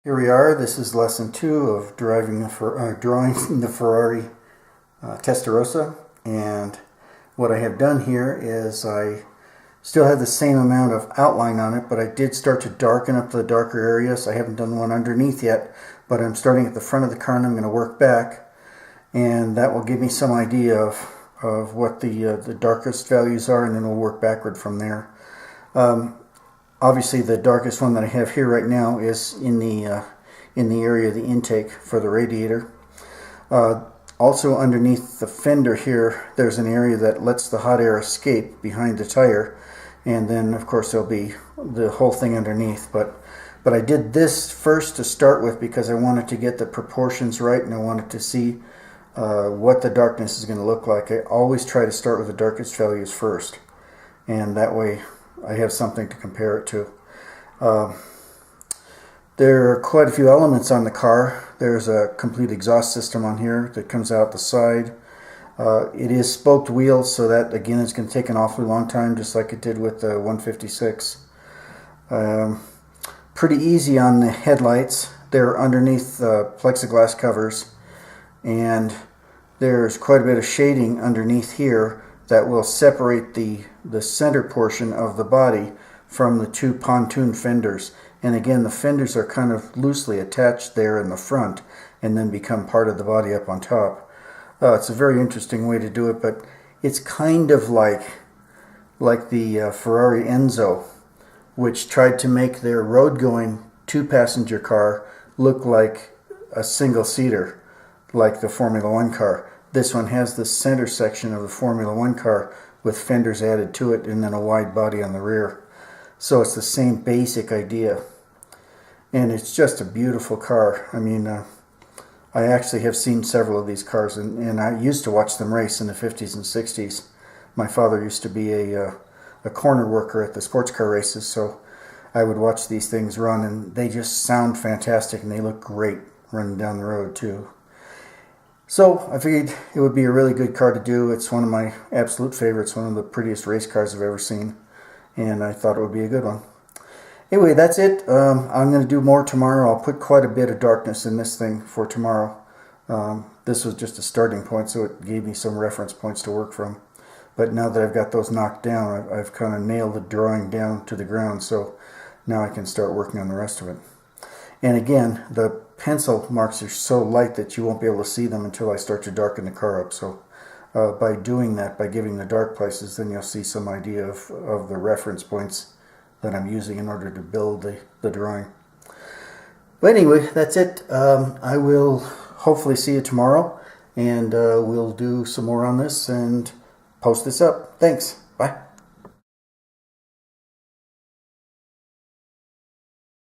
Here we are. This is lesson 2 of drawing the Ferrari Testa Rossa, and what I have done here is I still have the same amount of outline on it, but I did start to darken up the darker areas. I haven't done one underneath yet, but I'm starting at the front of the car and I'm going to work back, and that will give me some idea of what the darkest values are, and then we'll work backward from there. Obviously, the darkest one that I have here right now is in the area of the intake for the radiator. Also, underneath the fender here, there's an area that lets the hot air escape behind the tire, and then, of course, there'll be the whole thing underneath. But I did this first to start with because I wanted to get the proportions right, and I wanted to see what the darkness is going to look like. I always try to start with the darkest values first, and that way I have something to compare it to. There are quite a few elements on the car. There's a complete exhaust system on here that comes out the side. It is spoked wheels, so that again is going to take an awfully long time, just like it did with the 156. Pretty easy on the headlights. They're underneath plexiglass covers, and there's quite a bit of shading underneath here that will separate the center portion of the body from the two pontoon fenders. And again, the fenders are kind of loosely attached there in the front and then become part of the body up on top. It's a very interesting way to do it, but it's kind of like the Ferrari Enzo, which tried to make their road-going two-passenger car look like a single-seater, like the Formula One car. This one has the center section of the Formula One car with fenders added to it and then a wide body on the rear. So it's the same basic idea. And it's just a beautiful car. I mean, I actually have seen several of these cars, and I used to watch them race in the 50s and 60s. My father used to be a corner worker at the sports car races, so I would watch these things run, and they just sound fantastic, and they look great running down the road too. So I figured it would be a really good car to do. It's one of my absolute favorites, one of the prettiest race cars I've ever seen, and I thought it would be a good one. Anyway, that's it. I'm going to do more tomorrow. I'll put quite a bit of darkness in this thing for tomorrow. This was just a starting point, so it gave me some reference points to work from. But now that I've got those knocked down, I've kind of nailed the drawing down to the ground, so now I can start working on the rest of it. And again, the pencil marks are so light that you won't be able to see them until I start to darken the car up. So by doing that, by giving the dark places, then you'll see some idea of the reference points that I'm using in order to build the drawing. But anyway, that's it. I will hopefully see you tomorrow, and we'll do some more on this and post this up. Thanks. Bye.